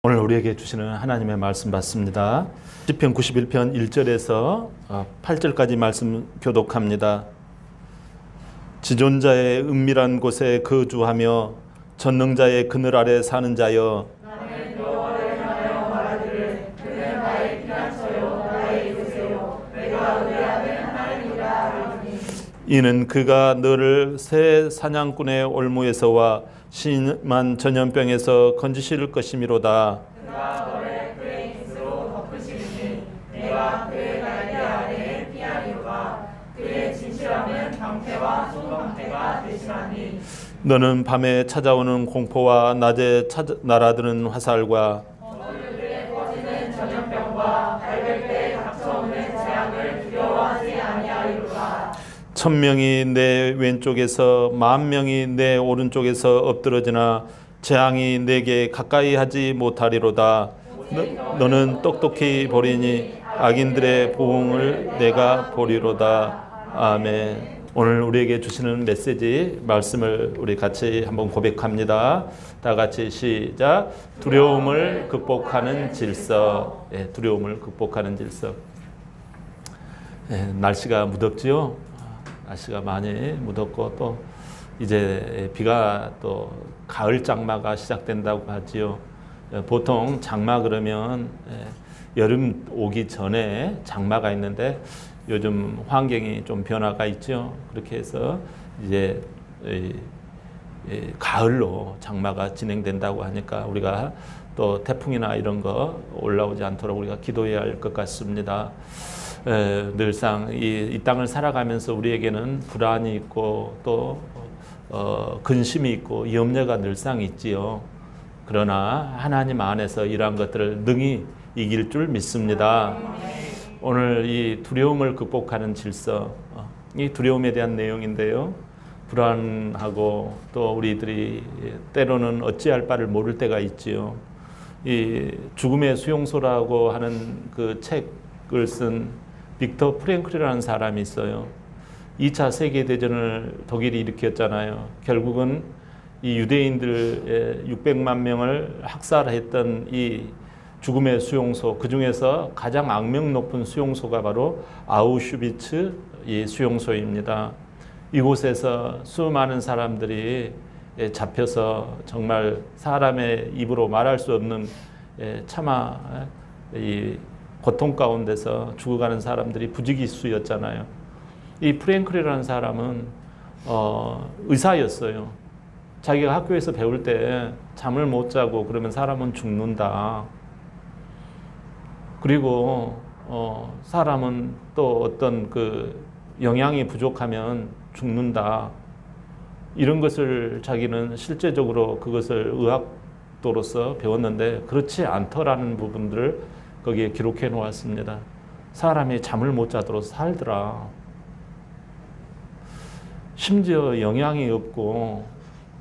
오늘 우리에게 주시는 하나님의 말씀 받습니다. 시편 91편 1절에서 8절까지 말씀 교독합니다. 지존자의 은밀한 곳에 거주하며 전능자의 그늘 아래 사는 자여, 나는 여호와를 향하여 말하기를 그는 나의 피난처요 나의 요새요 내가 의뢰하는 하나님이라 하리니. 이는 그가 너를 새 사냥꾼의 올무에서와 심한 전염병에서 건지실 것이미로다. 그가 너를 그의 깃으로 덮으시리니 내가 그의 날개 아래에 피하리로다. 그의 진실함은 방패와 손방패가 되시나니. 너는 밤에 찾아오는 공포와 낮에 날아드는 화살과 어두에 퍼지는 전염병과 밝을 때 닥쳐오는 재앙을 두려워하지 아니하리로다. 1000명이 내 왼쪽에서 10,000명이 내 오른쪽에서 엎드러지나 재앙이 내게 가까이 하지 못하리로다. 너는 똑똑히 보리니 악인들의 보응을 내가 보리로다. 아멘. 오늘 우리에게 주시는 메시지 말씀을 우리 같이 한번 고백합니다. 다 같이 시작. 두려움을 극복하는 질서. 두려움을 극복하는 질서. 날씨가 무덥지요. 날씨가 많이 무덥고 또 이제 비가 또 가을 장마가 시작된다고 하지요. 보통 장마 그러면 여름 오기 전에 장마가 있는데 요즘 환경이 좀 변화가 있죠. 그렇게 해서 이제 가을로 장마가 진행된다고 하니까 우리가 또 태풍이나 이런 거 올라오지 않도록 우리가 기도해야 할 것 같습니다. 늘상 이 땅을 살아가면서 우리에게는 불안이 있고 또 근심이 있고 염려가 늘상 있지요. 그러나 하나님 안에서 이러한 것들을 능히 이길 줄 믿습니다. 오늘 이 두려움을 극복하는 질서, 이 두려움에 대한 내용인데요. 불안하고 또 우리들이 때로는 어찌할 바를 모를 때가 있지요. 이 죽음의 수용소라고 하는 그 책을 쓴 빅터 프랭클이라는 사람이 있어요. 2차 세계대전을 독일이 일으켰잖아요. 결국은 이 유대인들 600만 명을 학살했던 이 죽음의 수용소, 그 중에서 가장 악명 높은 수용소가 바로 아우슈비츠 이 수용소입니다. 이곳에서 수많은 사람들이 잡혀서 정말 사람의 입으로 말할 수 없는 차마 이 고통 가운데서 죽어가는 사람들이 부지기수였잖아요. 이 프랭클이라는 사람은 의사였어요. 자기가 학교에서 배울 때 잠을 못 자고 그러면 사람은 죽는다. 그리고 사람은 또 어떤 그 영양이 부족하면 죽는다. 이런 것을 자기는 실제적으로 그것을 의학도로서 배웠는데 그렇지 않더라는 부분들을 거기에 기록해 놓았습니다. 사람이 잠을 못 자도록 살더라. 심지어 영양이 없고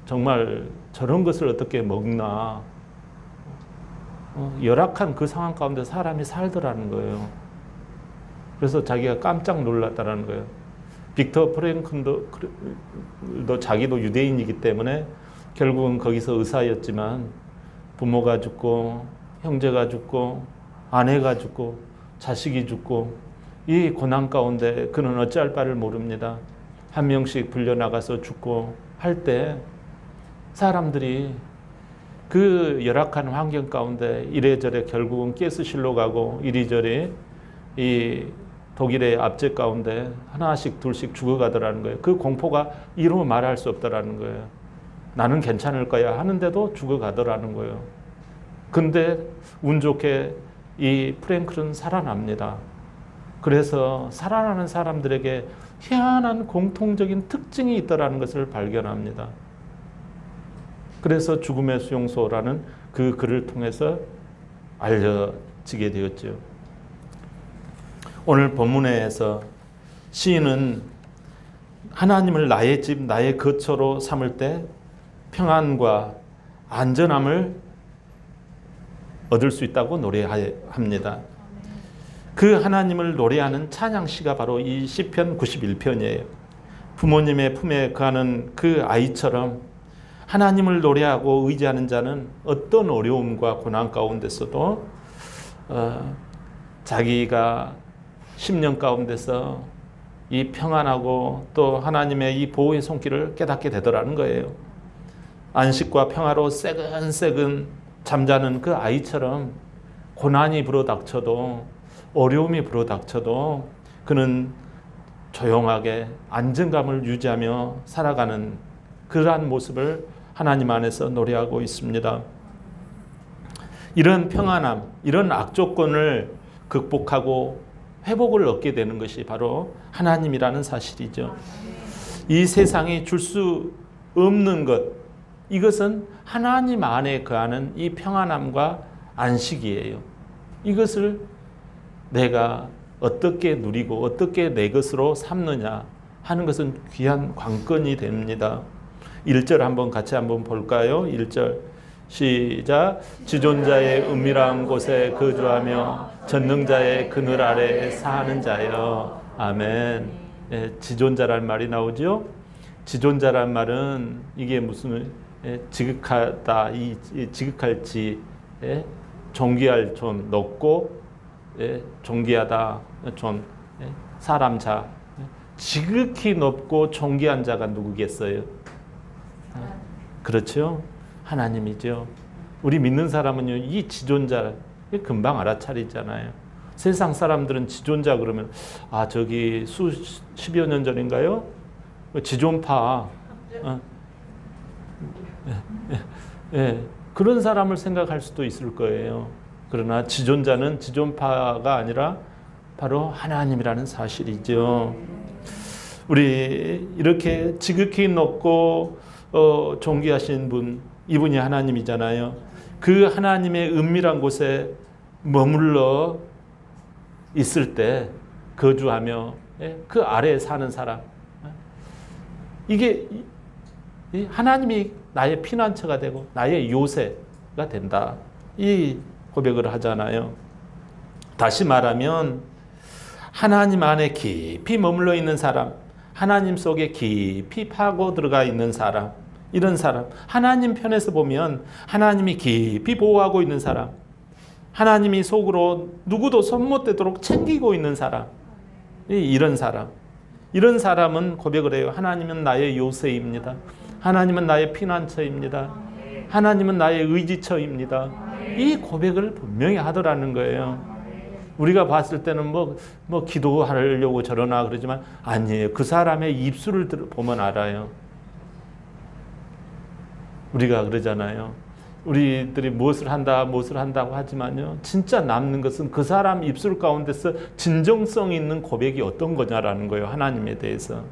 정말 저런 것을 어떻게 먹나. 열악한 그 상황 가운데 사람이 살더라는 거예요. 그래서 자기가 깜짝 놀랐다는 거예요. 빅터 프랭클도 자기도 유대인이기 때문에 결국은 거기서 의사였지만 부모가 죽고 형제가 죽고 아내가 죽고 자식이 죽고 이 고난 가운데 그는 어찌할 바를 모릅니다. 한 명씩 불려나가서 죽고 할 때 사람들이 그 열악한 환경 가운데 이래저래 결국은 가스실로 가고 이리저리 이 독일의 압제 가운데 하나씩 둘씩 죽어가더라는 거예요. 그 공포가 이루 말할 수 없더라는 거예요. 나는 괜찮을 거야 하는데도 죽어가더라는 거예요. 근데 운 좋게 이 프랭클은 살아납니다. 그래서 살아나는 사람들에게 희한한 공통적인 특징이 있다는 것을 발견합니다. 그래서 죽음의 수용소라는 그 글을 통해서 알려지게 되었죠. 오늘 본문에서 시인은 하나님을 나의 집, 나의 거처로 삼을 때 평안과 안전함을 얻을 수 있다고 노래합니다. 그 하나님을 노래하는 찬양시가 바로 이 시편 91편이에요. 부모님의 품에 거하는 그 아이처럼 하나님을 노래하고 의지하는 자는 어떤 어려움과 고난 가운데서도 자기가 심령 가운데서 이 평안하고 또 하나님의 이 보호의 손길을 깨닫게 되더라는 거예요. 안식과 평화로 새근새근 잠자는 그 아이처럼 고난이 불어닥쳐도 어려움이 불어닥쳐도 그는 조용하게 안정감을 유지하며 살아가는 그러한 모습을 하나님 안에서 노래하고 있습니다. 이런 평안함, 이런 악조건을 극복하고 회복을 얻게 되는 것이 바로 하나님이라는 사실이죠. 이 세상이 줄 수 없는 것, 이것은 하나님 안에 거하는 이 평안함과 안식이에요. 이것을 내가 어떻게 누리고 어떻게 내 것으로 삼느냐 하는 것은 귀한 관건이 됩니다. 1절 한번 같이 한번 볼까요? 1절 시작. 지존자의 은밀한 곳에 거주하며 전능자의 그늘 아래 사는 자여. 아멘. 지존자란 말이 나오죠. 지존자란 말은 이게 무슨 지극하다, 이 지극할 지, 존귀할 존, 높고 존귀하다 존, 사람 자, 지극히 높고 존귀한 자가 누구겠어요? 그렇죠? 하나님이죠. 우리 믿는 사람은요, 이 지존자 금방 알아차리잖아요. 세상 사람들은 지존자 그러면 저기 수십여 년 전인가요? 지존파, 그런 사람을 생각할 수도 있을 거예요. 그러나 지존자는 지존파가 아니라 바로 하나님이라는 사실이죠. 우리 이렇게 지극히 높고 존귀하신 분, 이분이 하나님이잖아요. 그 하나님의 은밀한 곳에 머물러 있을 때 거주하며 그 아래에 사는 사람, 이게 하나님이 나의 피난처가 되고 나의 요새가 된다, 이 고백을 하잖아요. 다시 말하면 하나님 안에 깊이 머물러 있는 사람, 하나님 속에 깊이 파고 들어가 있는 사람, 이런 사람, 하나님 편에서 보면 하나님이 깊이 보호하고 있는 사람, 하나님이 속으로 누구도 손 못 대도록 챙기고 있는 사람, 이런 사람, 이런 사람은 고백을 해요. 하나님은 나의 요새입니다. 하나님은 나의 피난처입니다. 하나님은 나의 의지처입니다. 이 고백을 분명히 하더라는 거예요. 우리가 봤을 때는 뭐 기도하려고 저러나 그러지만 아니에요. 그 사람의 입술을 보면 알아요. 우리가 그러잖아요. 우리들이 무엇을 한다고 하지만요, 진짜 남는 것은 그 사람 입술 가운데서 진정성 있는 고백이 어떤 거냐라는 거예요. 하나님에 대해서.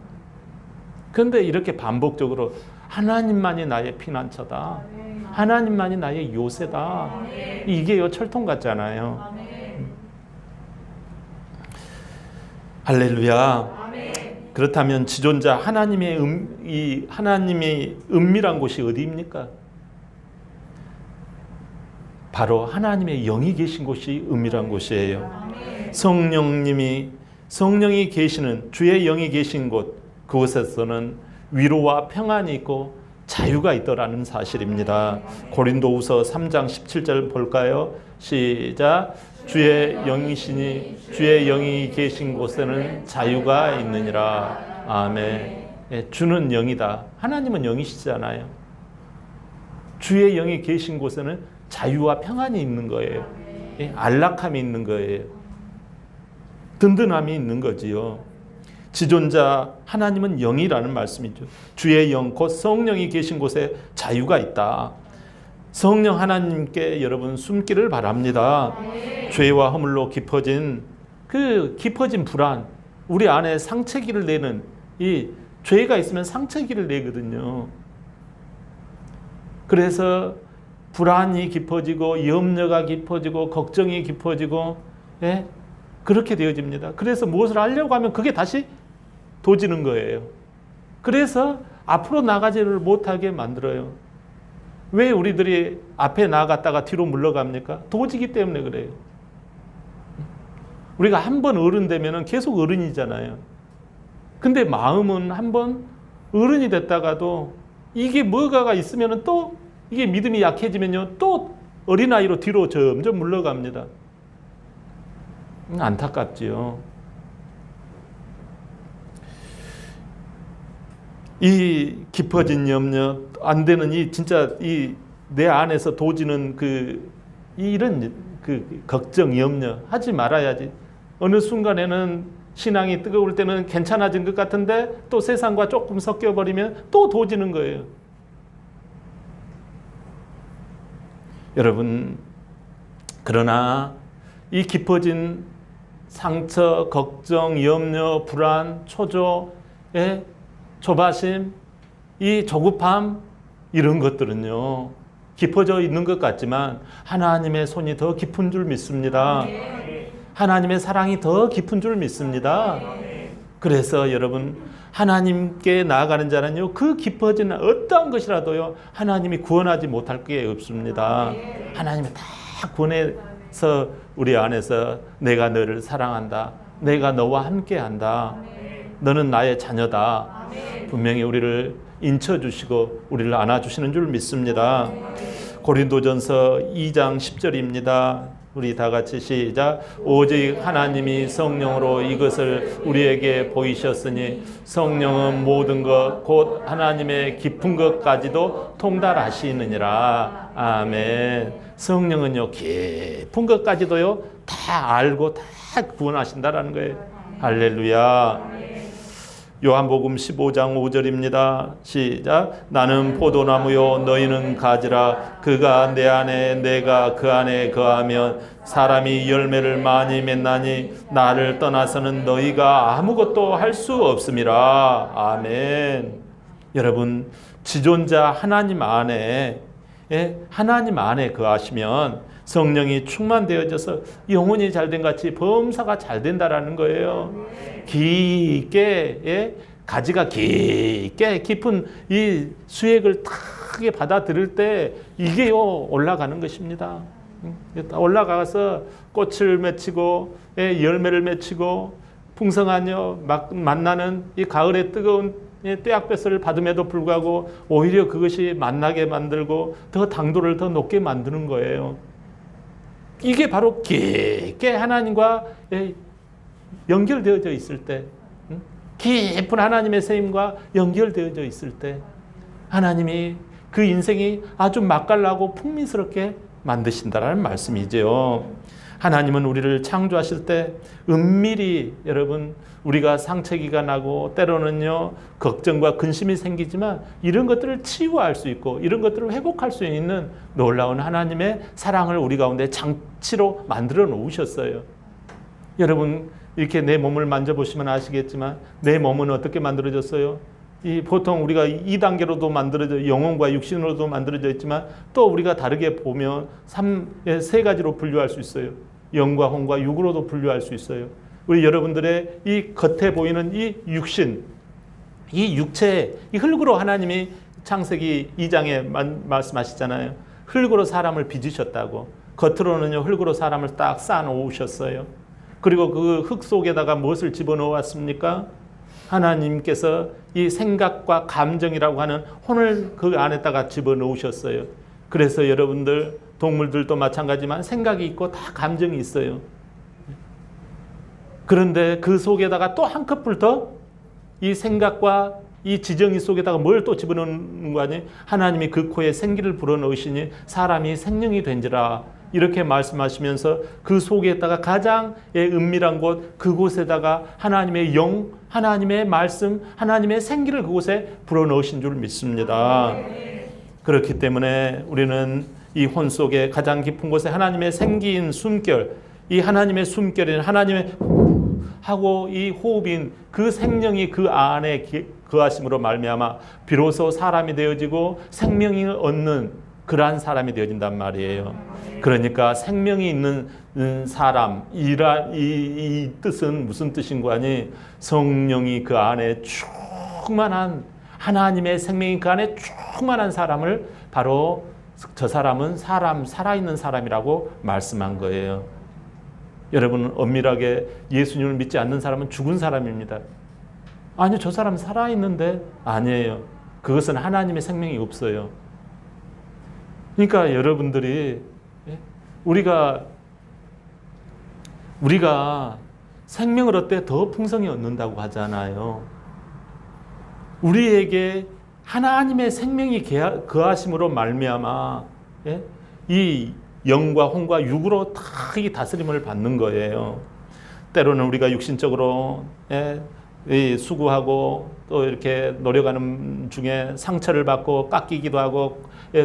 그런데 이렇게 반복적으로 하나님만이 나의 피난처다, 하나님만이 나의 요새다, 이게요 철통 같잖아요. 할렐루야. 그렇다면 지존자 하나님의 하나님의 은밀한 곳이 어디입니까? 바로 하나님의 영이 계신 곳이 은밀한 곳이에요. 성령이 계시는, 주의 영이 계신 곳, 그곳에서는 위로와 평안이 있고 자유가 있더라는 사실입니다. 고린도후서 3장 17절 볼까요? 시작. 주의 영이시니 주의 영이 계신 곳에는 자유가 있느니라. 아멘. 주는 영이다. 하나님은 영이시잖아요. 주의 영이 계신 곳에는 자유와 평안이 있는 거예요. 안락함이 있는 거예요. 든든함이 있는 거지요. 지존자 하나님은 영이라는 말씀이죠. 주의 영 곧 성령이 계신 곳에 자유가 있다. 성령 하나님께 여러분 숨기를 바랍니다. 죄와 허물로 깊어진 불안, 우리 안에 상처기를 내는, 이 죄가 있으면 상처기를 내거든요. 그래서 불안이 깊어지고 염려가 깊어지고 걱정이 깊어지고 그렇게 되어집니다. 그래서 무엇을 하려고 하면 그게 다시 도지는 거예요. 그래서 앞으로 나가지를 못하게 만들어요. 왜 우리들이 앞에 나갔다가 뒤로 물러갑니까? 도지기 때문에 그래요. 우리가 한 번 어른 되면 계속 어른이잖아요. 근데 마음은 한 번 어른이 됐다가도 이게 뭐가가 있으면 또 이게 믿음이 약해지면요 또 어린아이로 뒤로 점점 물러갑니다. 안타깝지요. 이 깊어진 염려, 안 되는 이 진짜 이 내 안에서 도지는 이런 걱정, 염려 하지 말아야지. 어느 순간에는 신앙이 뜨거울 때는 괜찮아진 것 같은데 또 세상과 조금 섞여 버리면 또 도지는 거예요. 여러분, 그러나 이 깊어진 상처, 걱정, 염려, 불안, 초조의 조바심, 이 조급함 이런 것들은요 깊어져 있는 것 같지만 하나님의 손이 더 깊은 줄 믿습니다. 하나님의 사랑이 더 깊은 줄 믿습니다. 그래서 여러분, 하나님께 나아가는 자는요 그 깊어진 어떠한 것이라도요 하나님이 구원하지 못할 게 없습니다. 하나님이 다 구원해서 우리 안에서 내가 너를 사랑한다, 내가 너와 함께한다, 너는 나의 자녀다, 분명히 우리를 인쳐주시고 우리를 안아주시는 줄 믿습니다. 고린도전서 2장 10절입니다. 우리 다 같이 시작. 오직 하나님이 성령으로 이것을 우리에게 보이셨으니 성령은 모든 것 곧 하나님의 깊은 것까지도 통달하시느니라. 아멘. 성령은요 깊은 것까지도요 다 알고 다 구원하신다라는 거예요. 할렐루야. 요한복음 15장 5절입니다. 시작. 나는 포도나무요 너희는 가지라. 그가 내 안에 내가 그 안에 거하면 사람이 열매를 많이 맺나니 나를 떠나서는 너희가 아무것도 할 수 없음이라. 아멘. 여러분, 지존자 하나님 안에 거하시면 성령이 충만되어져서 영혼이 잘된 같이 범사가 잘 된다라는 거예요. 깊게 가지가 깊게 깊은 이 수액을 크게 받아들일 때 이게요 올라가는 것입니다. 올라가서 꽃을 맺히고 열매를 맺히고 풍성하여 만나는 이 가을의 뜨거운 떼약볕을 받음에도 불구하고 오히려 그것이 만나게 만들고 더 당도를 더 높게 만드는 거예요. 이게 바로 깊게 하나님과 연결되어져 있을 때, 깊은 하나님의 세임과 연결되어져 있을 때 하나님이 그 인생이 아주 맛깔나고 풍미스럽게 만드신다라는 말씀이죠. 하나님은 우리를 창조하실 때 은밀히 여러분 우리가 상처기가 나고 때로는요 걱정과 근심이 생기지만 이런 것들을 치유할 수 있고 이런 것들을 회복할 수 있는 놀라운 하나님의 사랑을 우리 가운데 장치로 만들어 놓으셨어요. 여러분 이렇게 내 몸을 만져보시면 아시겠지만 내 몸은 어떻게 만들어졌어요? 보통 우리가 2단계로도 만들어져 영혼과 육신으로도 만들어져 있지만 또 우리가 다르게 보면 세 가지로 분류할 수 있어요. 영과 혼과 육으로도 분류할 수 있어요. 우리 여러분들의 이 겉에 보이는 이 육신, 이 육체, 이 흙으로 하나님이 창세기 2장에 말씀하시잖아요. 흙으로 사람을 빚으셨다고. 겉으로는요 흙으로 사람을 딱 쌓아놓으셨어요. 그리고 그 흙 속에다가 무엇을 집어넣었습니까? 하나님께서 이 생각과 감정이라고 하는 혼을 그 안에다가 집어넣으셨어요. 그래서 여러분들 동물들도 마찬가지지만 생각이 있고 다 감정이 있어요. 그런데 그 속에다가 또 한 커플 더 이 생각과 이 지정이 속에다가 뭘 또 집어넣는 거 아니에요? 하나님이 그 코에 생기를 불어넣으시니 사람이 생명이 된지라 이렇게 말씀하시면서 그 속에다가 가장 은밀한 곳 그곳에다가 하나님의 영, 하나님의 말씀, 하나님의 생기를 그곳에 불어넣으신 줄 믿습니다. 그렇기 때문에 우리는 이 혼 속에 가장 깊은 곳에 하나님의 생기인 숨결, 이 하나님의 숨결인 하나님의 하고 이 호흡인 그 생명이 그 안에 거하심으로 말미암아 비로소 사람이 되어지고 생명이 얻는 그러한 사람이 되어진단 말이에요. 그러니까 생명이 있는 사람, 이 뜻은 무슨 뜻인가 하니 성령이 그 안에 충만한 하나님의 생명이 그 안에 충만한 사람을 바로 저 사람은 살아있는 사람이라고 말씀한 거예요. 여러분 엄밀하게 예수님을 믿지 않는 사람은 죽은 사람입니다. 아니요, 저 사람 살아있는데 아니에요. 그것은 하나님의 생명이 없어요. 그러니까 여러분들이 우리가 생명을 얻되 더 풍성히 얻는다고 하잖아요. 우리에게 하나님의 생명이 거하심으로 말미암아 이 영과 혼과 육으로 다 이 다스림을 받는 거예요. 때로는 우리가 육신적으로 수고하고 또 이렇게 노력하는 중에 상처를 받고 깎이기도 하고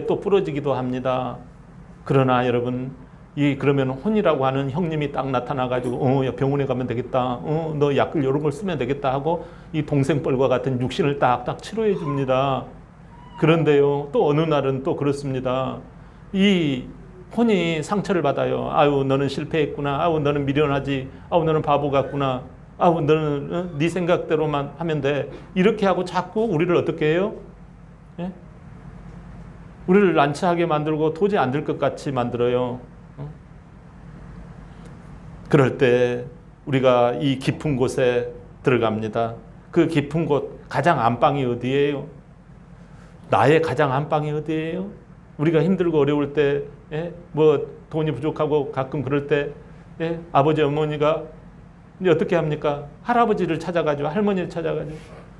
또 부러지기도 합니다. 그러나 여러분, 그러면 혼이라고 하는 형님이 딱 나타나가지고 병원에 가면 되겠다, 너 약을 이런 걸 쓰면 되겠다 하고 이 동생뻘과 같은 육신을 딱딱 치료해 줍니다. 그런데요, 또 어느 날은 또 그렇습니다. 이 혼이 상처를 받아요. 아유, 너는 실패했구나. 아유, 너는 미련하지. 아유, 너는 바보 같구나. 아유, 너는 네 생각대로만 하면 돼. 이렇게 하고 자꾸 우리를 어떻게 해요? 예? 우리를 난처하게 만들고 도저히 안 될 것 같이 만들어요. 그럴 때 우리가 이 깊은 곳에 들어갑니다. 그 깊은 곳, 가장 안방이 어디예요? 나의 가장 안방이 어디예요? 우리가 힘들고 어려울 때, 뭐 돈이 부족하고 가끔 그럴 때, 아버지 어머니가 이제 어떻게 합니까? 할아버지를 찾아가지고, 할머니를 찾아가지고,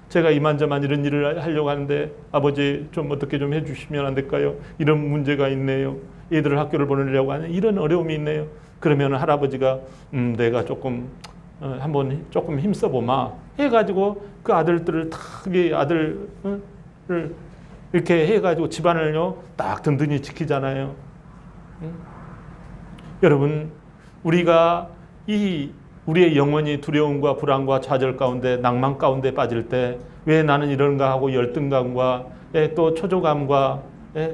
제가 이만저만 이런 일을 하려고 하는데 아버지 좀 어떻게 좀 해주시면 안 될까요? 이런 문제가 있네요. 애들을 학교를 보내려고 하는 이런 어려움이 있네요. 그러면 할아버지가 내가 조금 한번 조금 힘써보마 해가지고 그 아들들을 다 아들을 이렇게 해가지고 집안을요 딱 든든히 지키잖아요. 여러분, 우리가 우리의 영혼이 두려움과 불안과 좌절 가운데 낭만 가운데 빠질 때 왜 나는 이런가 하고 열등감과 또 초조감과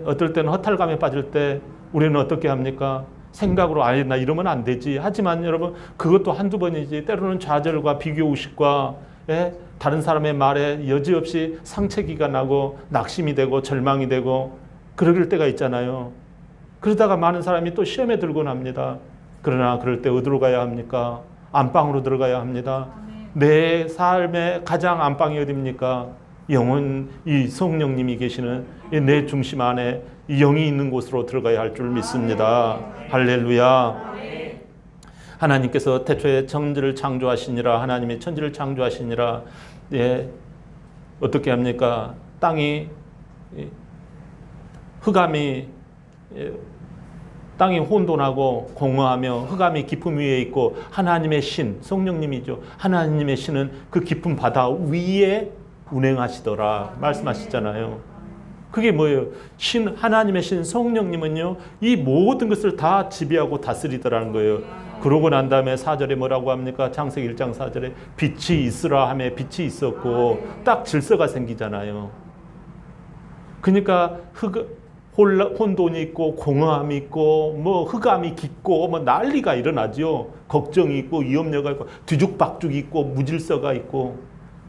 어떨 때는 허탈감에 빠질 때 우리는 어떻게 합니까? 생각으로 아니 나 이러면 안 되지. 하지만 여러분, 그것도 한두 번이지. 때로는 좌절과 비교의식과 다른 사람의 말에 여지없이 상처기가 나고 낙심이 되고 절망이 되고 그럴 때가 있잖아요. 그러다가 많은 사람이 또 시험에 들곤 합니다. 그러나 그럴 때 어디로 가야 합니까? 안방으로 들어가야 합니다. 내 삶의 가장 안방이 어디입니까? 영혼, 이 성령님이 계시는 내 중심 안에 영이 있는 곳으로 들어가야 할 줄 믿습니다. 할렐루야. 하나님께서 태초에 천지를 창조하시니라. 하나님이 천지를 창조하시니라. 어떻게 합니까? 땅이 땅이 혼돈하고 공허하며 흑암이 깊음 위에 있고 하나님의 신, 성령님이죠. 하나님의 신은 그 깊은 바다 위에 운행하시더라 말씀하시잖아요. 그게 뭐예요? 하나님의 신 성령님은요, 이 모든 것을 다 지배하고 다스리더라는 거예요. 그러고 난 다음에 4절에 뭐라고 합니까? 창세기 1장 4절에 빛이 있으라 하며 빛이 있었고 딱 질서가 생기잖아요. 그러니까 혼돈이 있고 공허함이 있고 뭐 흑암이 깊고 뭐 난리가 일어나죠. 걱정이 있고 위험려가 있고 뒤죽박죽이 있고 무질서가 있고.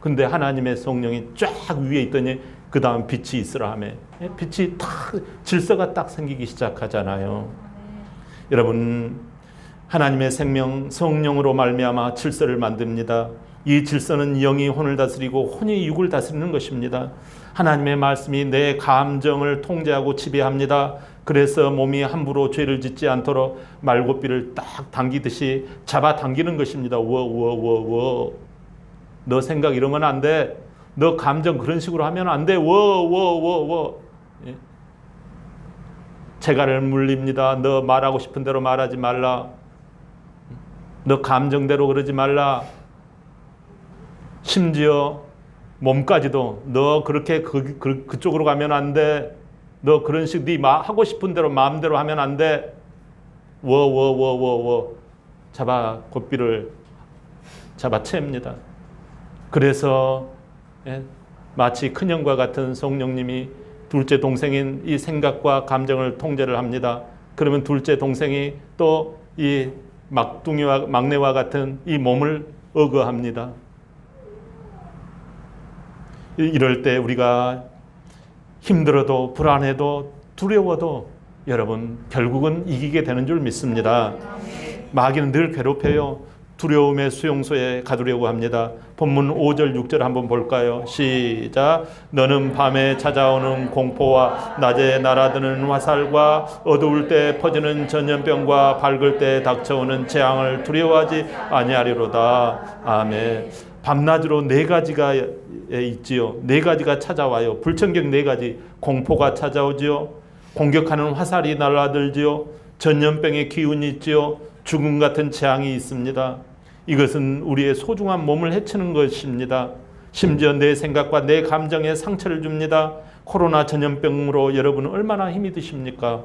근데 하나님의 성령이 쫙 위에 있더니 그 다음 빛이 있으라 하며 빛이 딱 질서가 딱 생기기 시작하잖아요. 여러분, 하나님의 생명 성령으로 말미암아 질서를 만듭니다. 이 질서는 영이 혼을 다스리고 혼이 육을 다스리는 것입니다. 하나님의 말씀이 내 감정을 통제하고 지배합니다. 그래서 몸이 함부로 죄를 짓지 않도록 말고삐를 딱 당기듯이 잡아당기는 것입니다. 너 생각 이러면 안 돼. 너 감정 그런 식으로 하면 안 돼. 재갈을 물립니다. 너 말하고 싶은 대로 말하지 말라. 너 감정대로 그러지 말라. 심지어 몸까지도 너 그렇게 그쪽으로 가면 안 돼. 너 그런 식 네 하고 싶은 대로 마음대로 하면 안 돼. 잡아 고삐를 잡아챕니다. 그래서 마치 큰형과 같은 성령님이 둘째 동생인 이 생각과 감정을 통제를 합니다. 그러면 둘째 동생이 또 이 막내와 같은 이 몸을 억어합니다. 이럴 때 우리가 힘들어도 불안해도 두려워도 여러분 결국은 이기게 되는 줄 믿습니다. 마귀는 늘 괴롭혀요. 두려움의 수용소에 가두려고 합니다. 본문 5절 6절 한번 볼까요? 시작. 너는 밤에 찾아오는 공포와 낮에 날아드는 화살과 어두울 때 퍼지는 전염병과 밝을 때 닥쳐오는 재앙을 두려워하지 아니하리로다. 아멘. 밤낮으로 네 가지가 있지요. 네 가지가 찾아와요. 불청객 네 가지. 공포가 찾아오지요. 공격하는 화살이 날아들지요. 전염병의 기운이 있지요. 죽음 같은 재앙이 있습니다. 이것은 우리의 소중한 몸을 해치는 것입니다. 심지어 내 생각과 내 감정에 상처를 줍니다. 코로나 전염병으로 여러분은 얼마나 힘이 드십니까?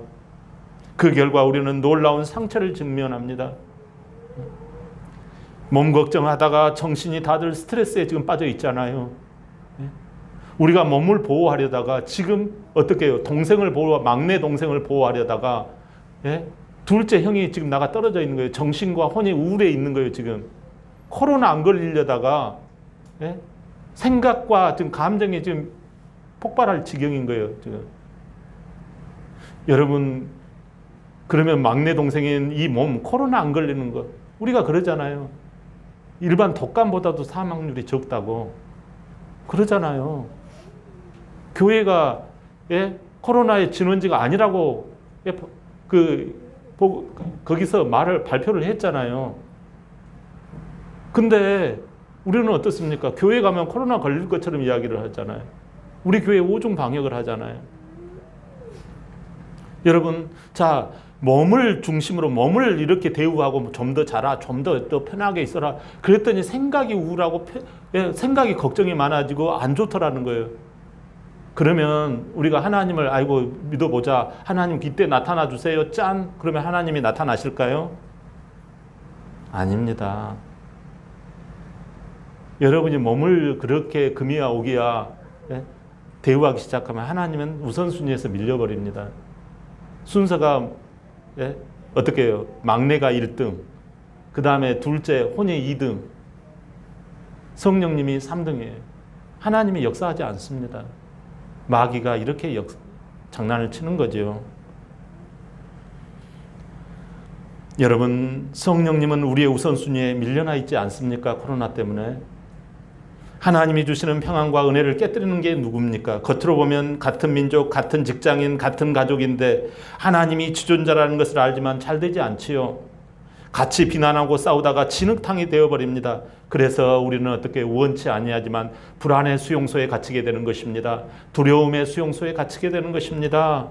그 결과 우리는 놀라운 상처를 직면합니다. 몸 걱정하다가 정신이 다들 스트레스에 지금 빠져 있잖아요. 우리가 몸을 보호하려다가 지금 어떻게 해요? 막내 동생을 보호하려다가 둘째 형이 지금 나가 떨어져 있는 거예요. 정신과 혼이 우울해 있는 거예요. 지금 코로나 안 걸리려다가 생각과 지금 감정이 지금 폭발할 지경인 거예요. 지금 여러분, 그러면 막내 동생인 이 몸 코로나 안 걸리는 거 우리가 그러잖아요. 일반 독감보다도 사망률이 적다고 그러잖아요. 교회가 코로나의 진원지가 아니라고 거기서 발표를 했잖아요. 근데 우리는 어떻습니까? 교회 가면 코로나 걸릴 것처럼 이야기를 하잖아요. 우리 교회 5중 방역을 하잖아요. 여러분, 자, 몸을 중심으로 몸을 이렇게 대우하고 좀 더 자라, 좀 더 편하게 있어라. 그랬더니 생각이 우울하고 생각이 걱정이 많아지고 안 좋더라는 거예요. 그러면 우리가 하나님을 믿어보자. 하나님 이때 나타나 주세요. 짠. 그러면 하나님이 나타나실까요? 아닙니다. 여러분이 몸을 그렇게 금이야 오기야 대우하기 시작하면 하나님은 우선순위에서 밀려버립니다. 순서가 어떻게 해요? 막내가 1등, 그 다음에 둘째 혼이 2등, 성령님이 3등이에요. 하나님이 역사하지 않습니다. 마귀가 이렇게 장난을 치는 거죠. 여러분, 성령님은 우리의 우선순위에 밀려나 있지 않습니까? 코로나 때문에. 하나님이 주시는 평안과 은혜를 깨뜨리는 게 누굽니까? 겉으로 보면 같은 민족, 같은 직장인, 같은 가족인데 하나님이 주존자라는 것을 알지만 잘 되지 않지요. 같이 비난하고 싸우다가 진흙탕이 되어버립니다. 그래서 우리는 어떻게 원치 아니하지만 불안의 수용소에 갇히게 되는 것입니다. 두려움의 수용소에 갇히게 되는 것입니다.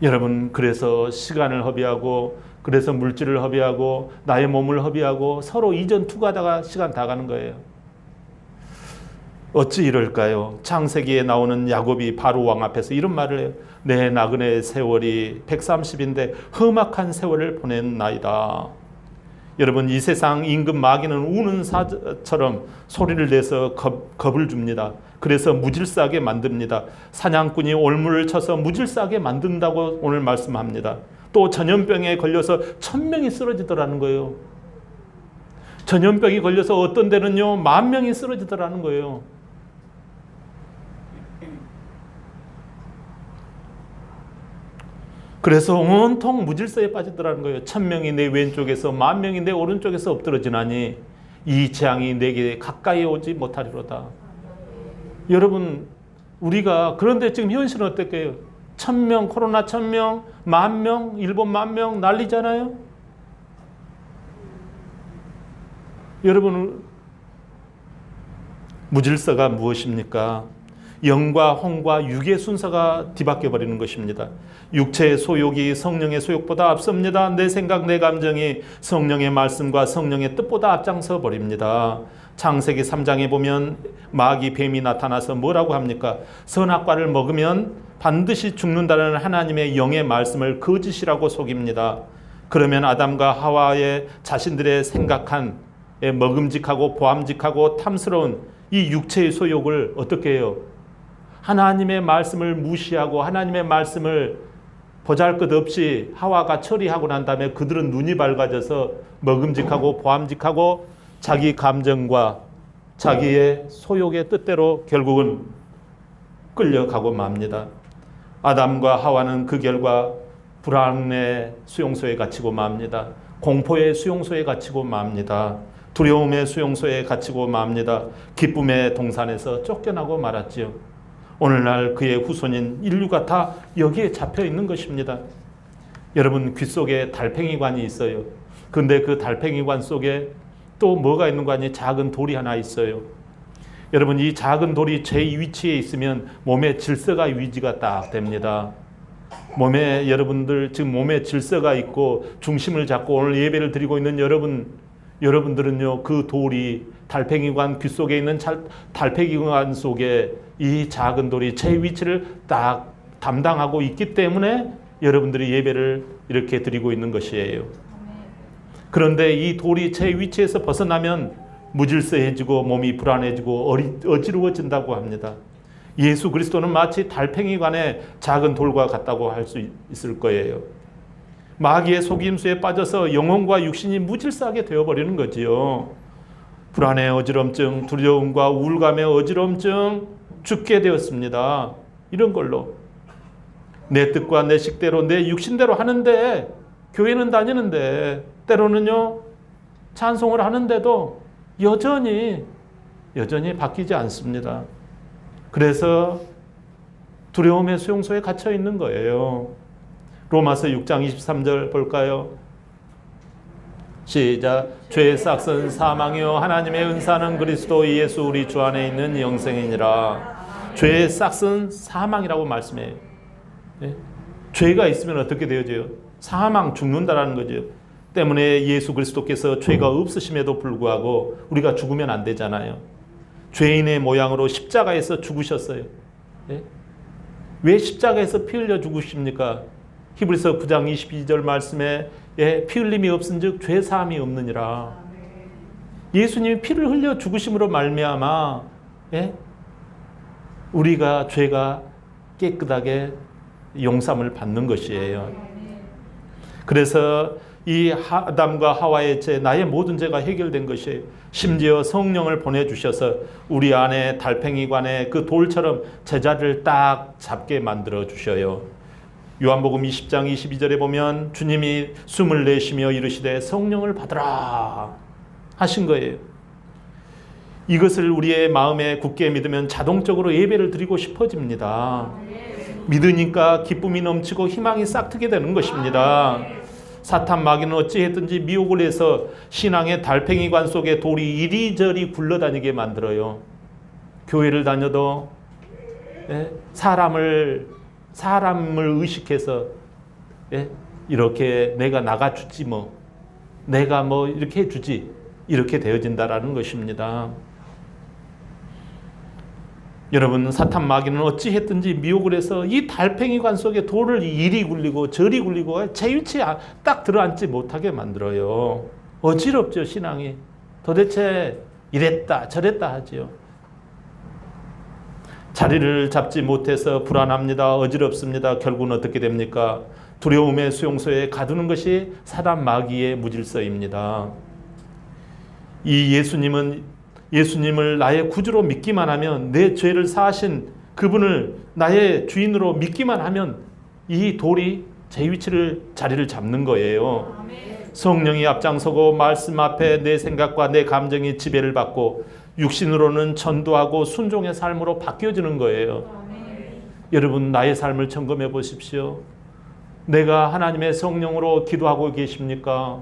여러분, 그래서 시간을 허비하고, 그래서 물질을 허비하고, 나의 몸을 허비하고 서로 이전 투구하다가 시간 다 가는 거예요. 어찌 이럴까요? 창세기에 나오는 야곱이 바로 왕 앞에서 이런 말을 해요. 내 나그네 세월이 130인데 험악한 세월을 보낸 나이다. 여러분, 이 세상 임금 마귀는 우는 사자처럼 소리를 내서 겁을 줍니다. 그래서 무질서하게 만듭니다. 사냥꾼이 올무를 쳐서 무질서하게 만든다고 오늘 말씀합니다. 또 전염병에 걸려서 1000명이 쓰러지더라는 거예요. 전염병이 걸려서 어떤 데는요 10,000명이 쓰러지더라는 거예요. 그래서 온통 무질서에 빠지더라는 거예요. 1000명이 내 왼쪽에서 10,000명이 내 오른쪽에서 엎드러지나니 이 재앙이 내게 가까이 오지 못하리로다. 여러분, 우리가 그런데 지금 현실은 어떨까요? 1000명, 코로나 1000명, 10,000명, 일본 10,000명 난리잖아요. 여러분, 무질서가 무엇입니까? 영과 혼과 육의 순서가 뒤바뀌어 버리는 것입니다. 육체의 소욕이 성령의 소욕보다 앞섭니다. 내 생각, 내 감정이 성령의 말씀과 성령의 뜻보다 앞장서 버립니다. 창세기 3장에 보면 마귀 뱀이 나타나서 뭐라고 합니까? 선악과를 먹으면 반드시 죽는다는 하나님의 영의 말씀을 거짓이라고 속입니다. 그러면 아담과 하와의 자신들의 생각한 먹음직하고 보암직하고 탐스러운 이 육체의 소욕을 어떻게 해요? 하나님의 말씀을 무시하고 하나님의 말씀을 보잘것없이 하와가 처리하고 난 다음에 그들은 눈이 밝아져서 먹음직하고 보암직하고 자기 감정과 자기의 소욕의 뜻대로 결국은 끌려가고 맙니다. 아담과 하와는 그 결과 불안의 수용소에 갇히고 맙니다. 공포의 수용소에 갇히고 맙니다. 두려움의 수용소에 갇히고 맙니다. 기쁨의 동산에서 쫓겨나고 말았지요. 오늘날 그의 후손인 인류가 다 여기에 잡혀 있는 것입니다. 여러분, 귀 속에 달팽이관이 있어요. 근데 그 달팽이관 속에 또 뭐가 있는 거 아니에요? 작은 돌이 하나 있어요. 여러분, 이 작은 돌이 제 위치에 있으면 몸의 질서가 유지가 딱 됩니다. 몸에, 여러분들 지금 몸에 질서가 있고 중심을 잡고 오늘 예배를 드리고 있는 여러분들은요, 그 돌이 달팽이관 귀 속에 있는 달팽이관 속에 이 작은 돌이 제 위치를 딱 담당하고 있기 때문에 여러분들이 예배를 이렇게 드리고 있는 것이에요. 그런데 이 돌이 제 위치에서 벗어나면 무질서해지고 몸이 불안해지고 어지러워진다고 합니다. 예수 그리스도는 마치 달팽이관의 작은 돌과 같다고 할 수 있을 거예요. 마귀의 속임수에 빠져서 영혼과 육신이 무질서하게 되어버리는 거지요. 불안의 어지럼증, 두려움과 우울감의 어지럼증, 죽게 되었습니다. 이런 걸로 내 뜻과 내 식대로 내 육신대로 하는데, 교회는 다니는데, 때로는요 찬송을 하는데도 여전히 바뀌지 않습니다. 그래서 두려움의 수용소에 갇혀 있는 거예요. 로마서 6장 23절 볼까요? 시작. 죄의 싹은 사망이요 하나님의 은사는 그리스도 예수 우리 주 안에 있는 영생이니라. 죄의 싹은 사망이라고 말씀해요. 예? 죄가 있으면 어떻게 되어져요? 사망, 죽는다라는 거죠. 때문에 예수 그리스도께서 죄가 없으심에도 불구하고 우리가 죽으면 안 되잖아요. 죄인의 모양으로 십자가에서 죽으셨어요. 예? 왜 십자가에서 피 흘려 죽으십니까? 히브리서 9장 22절 말씀에 피 흘림이 없은즉 죄 사함이 없느니라. 예수님이 피를 흘려 죽으심으로 말미암아 우리가 죄가 깨끗하게 용서함을 받는 것이에요. 그래서 이 아담과 하와의 죄, 나의 모든 죄가 해결된 것이에요. 심지어 성령을 보내주셔서 우리 안에 달팽이관에 그 돌처럼 제자리를 딱 잡게 만들어 주셔요. 요한복음 20장 22절에 보면 주님이 숨을 내쉬며 이르시되 성령을 받으라 하신 거예요. 이것을 우리의 마음에 굳게 믿으면 자동적으로 예배를 드리고 싶어집니다. 믿으니까 기쁨이 넘치고 희망이 싹트게 되는 것입니다. 사탄 마귀는 어찌했든지 미혹을 해서 신앙의 달팽이관 속에 돌이 이리저리 굴러다니게 만들어요. 교회를 다녀도 사람을 의식해서 이렇게 내가 나가주지 뭐, 내가 뭐 이렇게 해주지, 이렇게 되어진다라는 것입니다. 여러분, 사탄 마귀는 어찌했든지 미혹을 해서 이 달팽이관 속에 돌을 이리 굴리고 저리 굴리고 제 위치에 딱 들어앉지 못하게 만들어요. 어지럽죠, 신앙이. 도대체 이랬다 저랬다 하지요. 자리를 잡지 못해서 불안합니다. 어지럽습니다. 결국은 어떻게 됩니까? 두려움의 수용소에 가두는 것이 사단 마귀의 무질서입니다. 이 예수님을 나의 구주로 믿기만 하면, 내 죄를 사하신 그분을 나의 주인으로 믿기만 하면 이 돌이 제 자리를 잡는 거예요. 성령이 앞장서고 말씀 앞에 내 생각과 내 감정이 지배를 받고 육신으로는 전도하고 순종의 삶으로 바뀌어지는 거예요. 여러분, 나의 삶을 점검해 보십시오. 내가 하나님의 성령으로 기도하고 계십니까?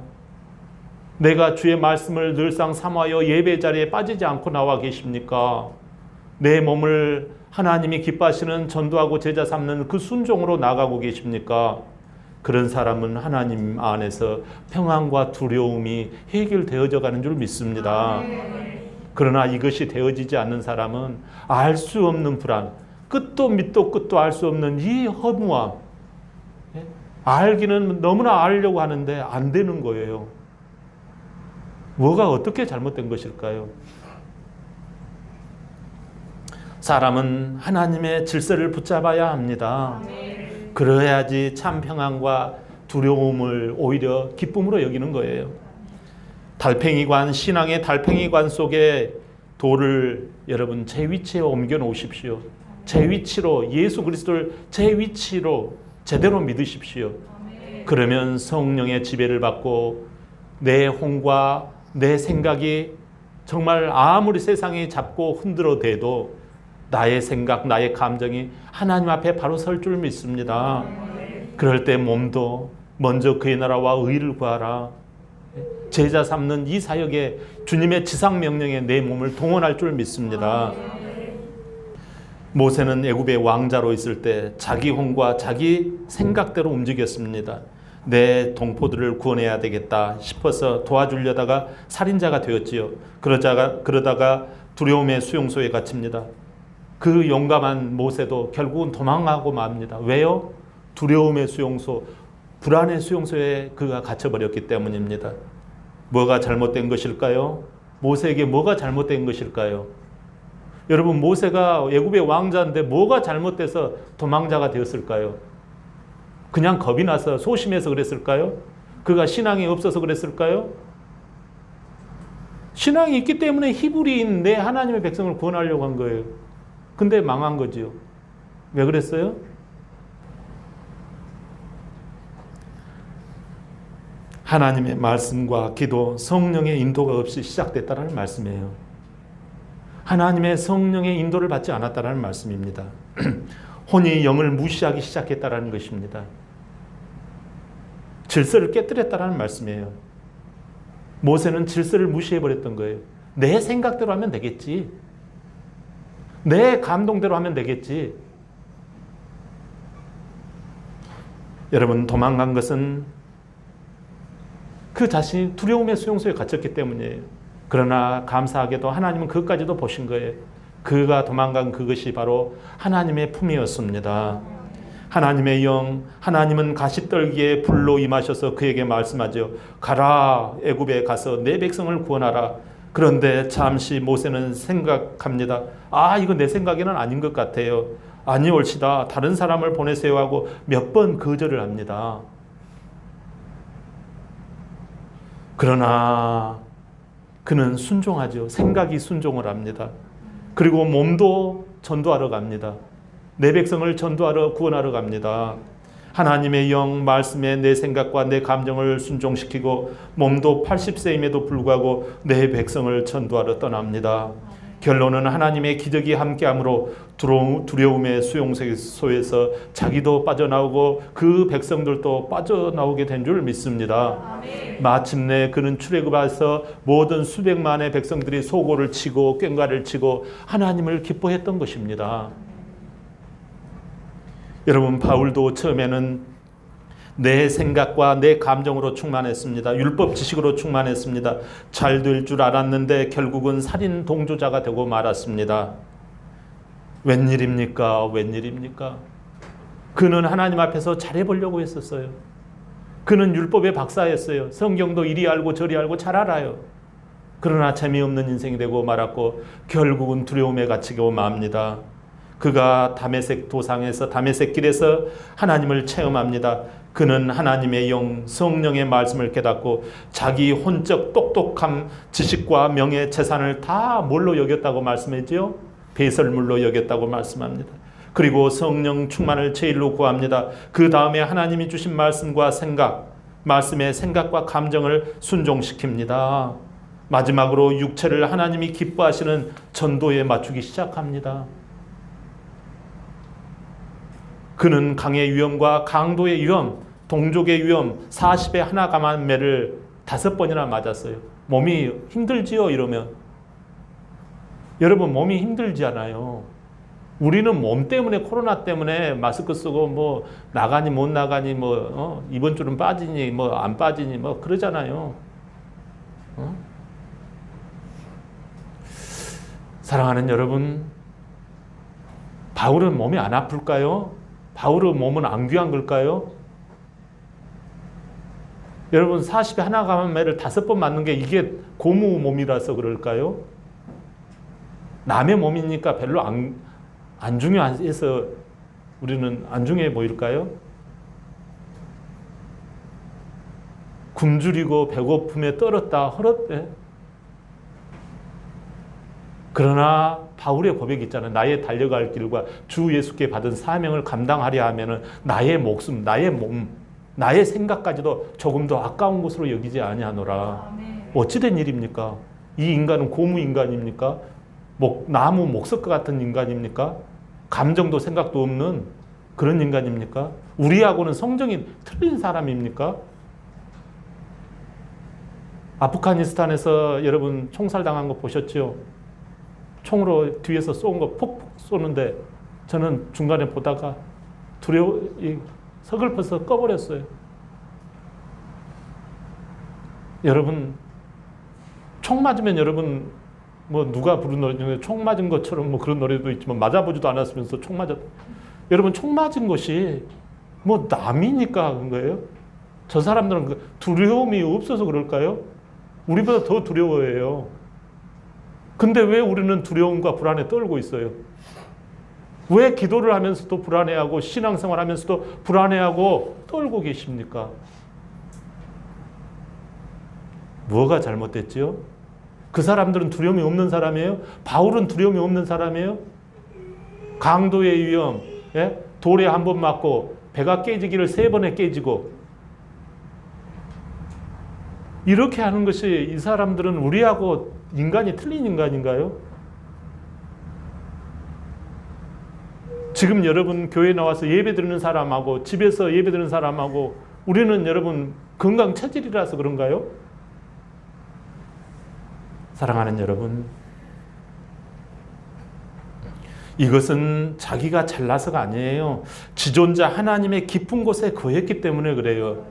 내가 주의 말씀을 늘상 삼하여 예배 자리에 빠지지 않고 나와 계십니까? 내 몸을 하나님이 기뻐하시는 전도하고 제자 삼는 그 순종으로 나가고 계십니까? 그런 사람은 하나님 안에서 평안과 두려움이 해결되어져 가는 줄 믿습니다. 그러나 이것이 되어지지 않는 사람은 알 수 없는 불안, 끝도 밑도 끝도 알 수 없는 이 허무함, 알기는 너무나 알려고 하는데 안 되는 거예요. 뭐가 어떻게 잘못된 것일까요? 사람은 하나님의 질서를 붙잡아야 합니다. 그래야지 참 평안과 두려움을 오히려 기쁨으로 여기는 거예요. 달팽이관, 신앙의 달팽이관 속에 돌을 여러분 제 위치에 옮겨 놓으십시오. 제 위치로, 예수 그리스도를 제 위치로 제대로 믿으십시오. 그러면 성령의 지배를 받고 내 혼과 내 생각이 정말 아무리 세상이 잡고 흔들어 대도 나의 생각, 나의 감정이 하나님 앞에 바로 설 줄 믿습니다. 그럴 때 몸도 먼저 그의 나라와 의를 구하라. 제자 삼는 이 사역에 주님의 지상 명령에 내 몸을 동원할 줄 믿습니다. 모세는 애굽의 왕자로 있을 때 자기 혼과 자기 생각대로 움직였습니다. 내 동포들을 구원해야 되겠다 싶어서 도와주려다가 살인자가 되었지요. 그러다가 두려움의 수용소에 갇힙니다. 그 용감한 모세도 결국은 도망가고 맙니다. 왜요? 두려움의 수용소, 불안의 수용소에 그가 갇혀버렸기 때문입니다. 뭐가 잘못된 것일까요? 모세에게 뭐가 잘못된 것일까요? 여러분, 모세가 애굽의 왕자인데 뭐가 잘못돼서 도망자가 되었을까요? 그냥 겁이 나서 소심해서 그랬을까요? 그가 신앙이 없어서 그랬을까요? 신앙이 있기 때문에 히브리인 내 하나님의 백성을 구원하려고 한 거예요. 근데 망한 거지요. 왜 그랬어요? 하나님의 말씀과 기도, 성령의 인도가 없이 시작됐다는 말씀이에요. 하나님의 성령의 인도를 받지 않았다는 말씀입니다. 혼이 영을 무시하기 시작했다는 것입니다. 질서를 깨뜨렸다는 말씀이에요. 모세는 질서를 무시해버렸던 거예요. 내 생각대로 하면 되겠지. 내 감동대로 하면 되겠지. 여러분, 도망간 것은 그 자신이 두려움의 수용소에 갇혔기 때문이에요. 그러나 감사하게도 하나님은 그것까지도 보신 거예요. 그가 도망간 그것이 바로 하나님의 품이었습니다. 하나님의 영, 하나님은 가시떨기에 불로 임하셔서 그에게 말씀하죠. 가라, 애굽에 가서 내 백성을 구원하라. 그런데 잠시 모세는 생각합니다. 이거 내 생각에는 아닌 것 같아요. 아니 옳시다. 다른 사람을 보내세요 하고 몇 번 거절을 합니다. 그러나 그는 순종하죠. 생각이 순종을 합니다. 그리고 몸도 전도하러 갑니다. 내 백성을 전도하러 구원하러 갑니다. 하나님의 영 말씀에 내 생각과 내 감정을 순종시키고 몸도 80세임에도 불구하고 내 백성을 전도하러 떠납니다. 결론은 하나님의 기적이 함께함으로 두려움의 수용소에서 자기도 빠져나오고 그 백성들도 빠져나오게 된 줄 믿습니다. 마침내 그는 출애굽에서 모든 수백만의 백성들이 소고를 치고 꽹과를 치고 하나님을 기뻐했던 것입니다. 여러분, 바울도 처음에는 내 생각과 내 감정으로 충만했습니다. 율법 지식으로 충만했습니다. 잘 될 줄 알았는데 결국은 살인 동조자가 되고 말았습니다. 웬일입니까? 웬일입니까? 그는 하나님 앞에서 잘해보려고 했었어요. 그는 율법의 박사였어요. 성경도 이리 알고 저리 알고 잘 알아요. 그러나 재미없는 인생이 되고 말았고 결국은 두려움에 갇히고 맙니다. 그가 다메섹 도상에서 다메섹 길에서 하나님을 체험합니다. 그는 하나님의 영, 성령의 말씀을 깨닫고 자기 혼적 똑똑함, 지식과 명예, 재산을 다 뭘로 여겼다고 말씀했지요? 배설물로 여겼다고 말씀합니다. 그리고 성령 충만을 제일로 구합니다. 그 다음에 하나님이 주신 말씀과 생각, 말씀의 생각과 감정을 순종시킵니다. 마지막으로 육체를 하나님이 기뻐하시는 전도에 맞추기 시작합니다. 그는 강의 위험과 강도의 위험, 동족의 위험, 40에 하나 감한 매를 5번이나 맞았어요. 몸이 힘들지요, 이러면. 여러분, 몸이 힘들지 않아요. 우리는 몸 때문에, 코로나 때문에 마스크 쓰고 뭐 나가니 못 나가니 이번 주는 빠지니 안 빠지니 그러잖아요. 사랑하는 여러분, 바울은 몸이 안 아플까요? 바울의 몸은 안 귀한 걸까요? 여러분, 40에 하나 감한 매를 5번 맞는 게 이게 고무 몸이라서 그럴까요? 남의 몸이니까 별로 안 중요해서 우리는 안 중요해 보일까요? 굶주리고 배고픔에 떨었다 헐었대. 그러나 바울의 고백이 있잖아요. 나의 달려갈 길과 주 예수께 받은 사명을 감당하려 하면은 나의 목숨, 나의 몸, 나의 생각까지도 조금 더 아까운 것으로 여기지 아니하노라. 어찌된 일입니까? 이 인간은 고무 인간입니까? 나무 목석과 같은 인간입니까? 감정도 생각도 없는 그런 인간입니까? 우리하고는 성정이 틀린 사람입니까? 아프가니스탄에서 여러분 총살당한 거 보셨죠? 총으로 뒤에서 쏜 거 폭폭 쏘는데 저는 중간에 보다가 서글퍼서 꺼버렸어요. 여러분, 총 맞으면 여러분, 누가 부른 노래 중에 총 맞은 것처럼 그런 노래도 있지만 맞아보지도 않았으면서 총 맞았. 여러분, 총 맞은 것이 남이니까 그런 거예요? 저 사람들은 두려움이 없어서 그럴까요? 우리보다 더 두려워해요. 근데 왜 우리는 두려움과 불안에 떨고 있어요? 왜 기도를 하면서도 불안해하고 신앙생활 하면서도 불안해하고 떨고 계십니까? 뭐가 잘못됐지요? 그 사람들은 두려움이 없는 사람이에요? 바울은 두려움이 없는 사람이에요? 강도의 위험, 돌에 한 번 맞고 배가 깨지기를 3번에 깨지고 이렇게 하는 것이 이 사람들은 우리하고 인간이 틀린 인간인가요? 지금 여러분 교회 나와서 예배 드리는 사람하고 집에서 예배 드리는 사람하고 우리는 여러분 건강 체질이라서 그런가요? 사랑하는 여러분, 이것은 자기가 잘나서가 아니에요. 지존자 하나님의 깊은 곳에 거했기 때문에 그래요.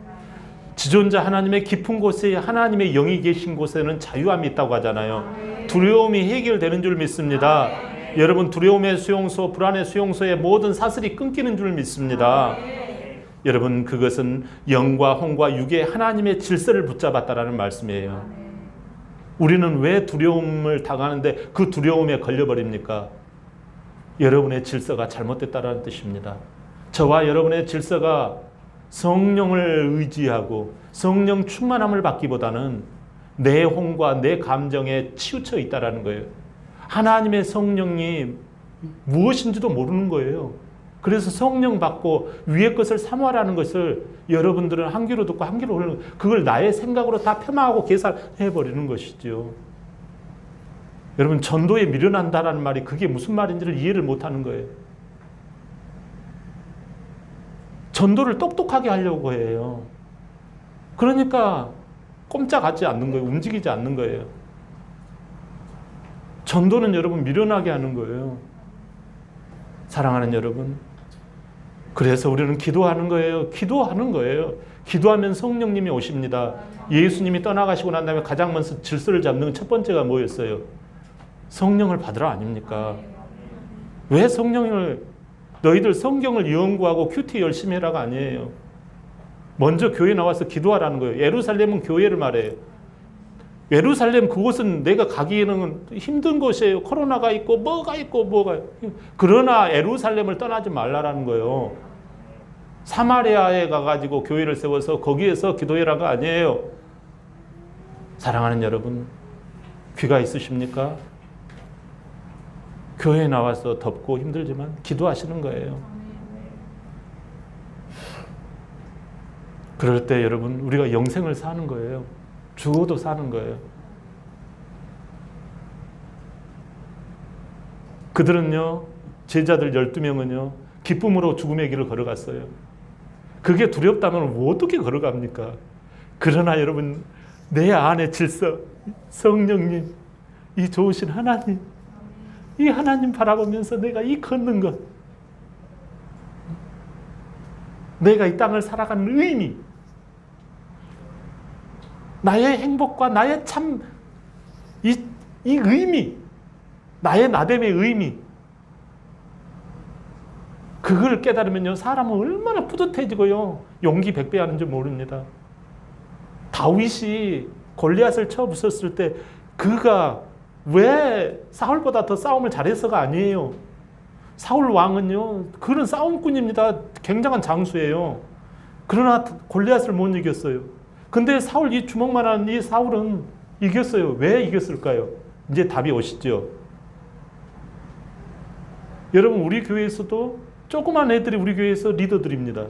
지존자 하나님의 깊은 곳에 하나님의 영이 계신 곳에는 자유함이 있다고 하잖아요. 두려움이 해결되는 줄 믿습니다. 여러분, 두려움의 수용소, 불안의 수용소에 모든 사슬이 끊기는 줄 믿습니다. 여러분, 그것은 영과 혼과 육의 하나님의 질서를 붙잡았다라는 말씀이에요. 우리는 왜 두려움을 당하는데 그 두려움에 걸려버립니까? 여러분의 질서가 잘못됐다는 뜻입니다. 저와 여러분의 질서가 성령을 의지하고 성령 충만함을 받기보다는 내 혼과 내 감정에 치우쳐 있다라는 거예요. 하나님의 성령이 무엇인지도 모르는 거예요. 그래서 성령 받고 위의 것을 사모하라는 것을 여러분들은 한 귀로 듣고 한 귀로 흘리는, 그걸 나의 생각으로 다 폄하하고 계산해버리는 것이죠. 여러분, 전도에 미련한다라는 말이 그게 무슨 말인지를 이해를 못하는 거예요. 전도를 똑똑하게 하려고 해요. 그러니까 꼼짝하지 않는 거예요. 움직이지 않는 거예요. 전도는 여러분 미련하게 하는 거예요. 사랑하는 여러분, 그래서 우리는 기도하는 거예요. 기도하는 거예요. 기도하면 성령님이 오십니다. 예수님이 떠나가시고 난 다음에 가장 먼저 질서를 잡는 첫 번째가 뭐였어요? 성령을 받으라 아닙니까? 왜 성령을, 너희들 성경을 연구하고 큐티 열심히 해라가 아니에요. 먼저 교회 나와서 기도하라는 거예요. 예루살렘은 교회를 말해요. 예루살렘 그곳은 내가 가기에는 힘든 곳이에요. 코로나가 있고 뭐가 있고 뭐가 있고. 그러나 예루살렘을 떠나지 말라라는 거예요. 사마리아에 가가지고 교회를 세워서 거기에서 기도해라가 아니에요. 사랑하는 여러분, 귀가 있으십니까? 교회에 나와서 덥고 힘들지만 기도하시는 거예요. 그럴 때 여러분, 우리가 영생을 사는 거예요. 죽어도 사는 거예요. 그들은요, 제자들 12명은요, 기쁨으로 죽음의 길을 걸어갔어요. 그게 두렵다면 어떻게 걸어갑니까? 그러나 여러분, 내 안의 질서, 성령님, 이 좋으신 하나님, 이 하나님 바라보면서 내가 이 걷는 것, 내가 이 땅을 살아가는 의미, 나의 행복과 나의 참, 이 의미, 나의 나됨의 의미, 그걸 깨달으면요, 사람은 얼마나 뿌듯해지고요, 용기 100배 하는 줄 모릅니다. 다윗이 골리앗을 쳐 부쉈을 때 그가 왜 사울보다 더 싸움을 잘해서가 아니에요. 사울 왕은요, 그런 싸움꾼입니다. 굉장한 장수예요. 그러나 골리앗을 못 이겼어요. 근데 사울, 이 주먹만한 이 사울은 이겼어요. 왜 이겼을까요? 이제 답이 오시죠. 여러분, 우리 교회에서도 조그만 애들이 우리 교회에서 리더들입니다.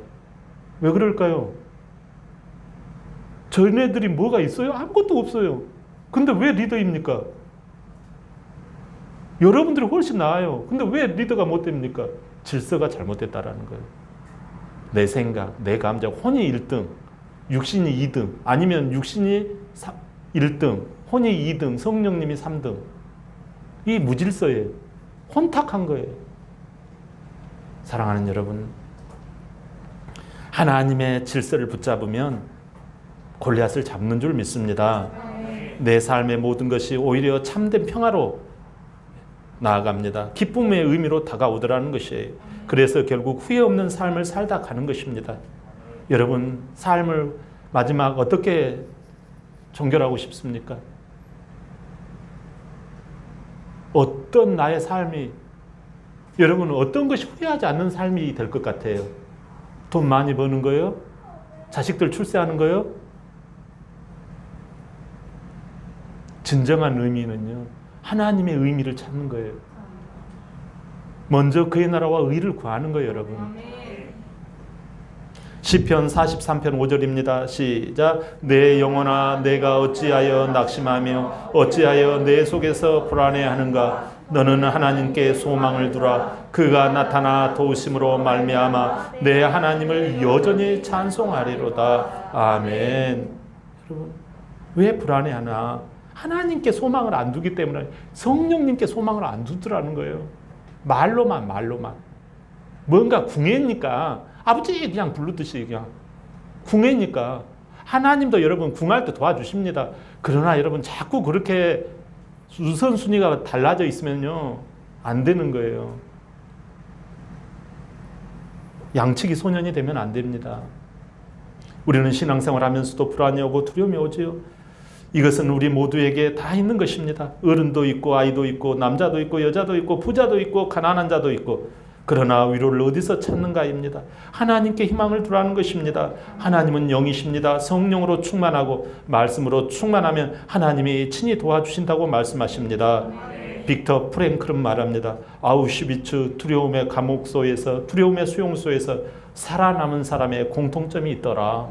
왜 그럴까요? 저네들이 뭐가 있어요? 아무것도 없어요. 근데 왜 리더입니까? 여러분들이 훨씬 나아요. 근데 왜 리더가 못 됩니까? 질서가 잘못됐다라는 거예요. 내 생각, 내 감정, 혼이 1등, 육신이 2등, 아니면 육신이 1등, 혼이 2등, 성령님이 3등. 이 무질서예요. 혼탁한 거예요. 사랑하는 여러분, 하나님의 질서를 붙잡으면 골리앗을 잡는 줄 믿습니다. 내 삶의 모든 것이 오히려 참된 평화로 나아갑니다. 기쁨의 의미로 다가오더라는 것이에요. 그래서 결국 후회 없는 삶을 살다 가는 것입니다. 여러분, 삶을 마지막 어떻게 종결하고 싶습니까? 어떤 나의 삶이, 여러분은 어떤 것이 후회하지 않는 삶이 될 것 같아요? 돈 많이 버는 거요? 자식들 출세하는 거요? 진정한 의미는요, 하나님의 의미를 찾는 거예요. 먼저 그의 나라와 의를 구하는 거예요, 여러분. 시편 43편 5절입니다. 시작. 내 영혼아, 내가 어찌하여 낙심하며 어찌하여 내 속에서 불안해하는가? 너는 하나님께 소망을 두라. 그가 나타나 도우심으로 말미암아 내 하나님을 여전히 찬송하리로다. 아멘. 여러분, 왜 불안해하나? 하나님께 소망을 안 두기 때문에, 성령님께 소망을 안 두더라는 거예요. 말로만. 뭔가 궁예니까, 아버지 그냥 부르듯이 그냥 궁예니까. 하나님도 여러분 궁할 때 도와주십니다. 그러나 여러분 자꾸 그렇게 우선순위가 달라져 있으면요, 안 되는 거예요. 양치기 소년이 되면 안 됩니다. 우리는 신앙생활 하면서도 불안이 오고 두려움이 오지요. 이것은 우리 모두에게 다 있는 것입니다. 어른도 있고 아이도 있고 남자도 있고 여자도 있고 부자도 있고 가난한 자도 있고. 그러나 위로를 어디서 찾는가입니다. 하나님께 희망을 두라는 것입니다. 하나님은 영이십니다. 성령으로 충만하고 말씀으로 충만하면 하나님이 친히 도와주신다고 말씀하십니다. 빅터 프랭클은 말합니다. 아우슈비츠 두려움의 감옥소에서, 두려움의 수용소에서 살아남은 사람의 공통점이 있더라.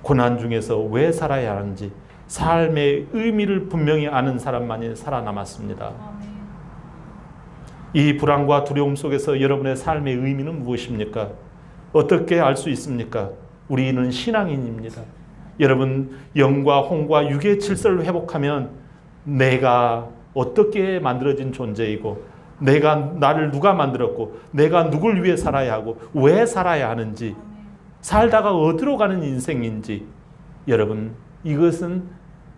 고난 중에서 왜 살아야 하는지 삶의 의미를 분명히 아는 사람만이 살아남았습니다. 이 불안과 두려움 속에서 여러분의 삶의 의미는 무엇입니까? 어떻게 알 수 있습니까? 우리는 신앙인입니다. 여러분, 영과 혼과 육의 질서를 회복하면 내가 어떻게 만들어진 존재이고, 나를 누가 만들었고, 내가 누굴 위해 살아야 하고 왜 살아야 하는지, 살다가 어디로 가는 인생인지, 여러분, 이것은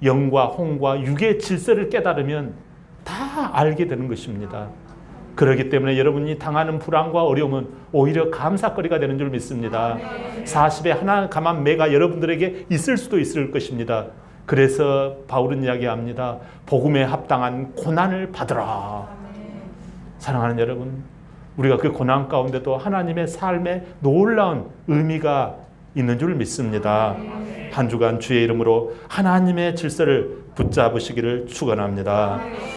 영과 혼과 육의 질서를 깨달으면 다 알게 되는 것입니다. 그렇기 때문에 여러분이 당하는 불안과 어려움은 오히려 감사거리가 되는 줄 믿습니다. 40에 하나 감한 매가 여러분들에게 있을 수도 있을 것입니다. 그래서 바울은 이야기합니다. 복음에 합당한 고난을 받으라. 사랑하는 여러분, 우리가 그 고난 가운데도 하나님의 삶에 놀라운 의미가 있는 줄 믿습니다. 한 주간 주의 이름으로 하나님의 질서를 붙잡으시기를 축원합니다.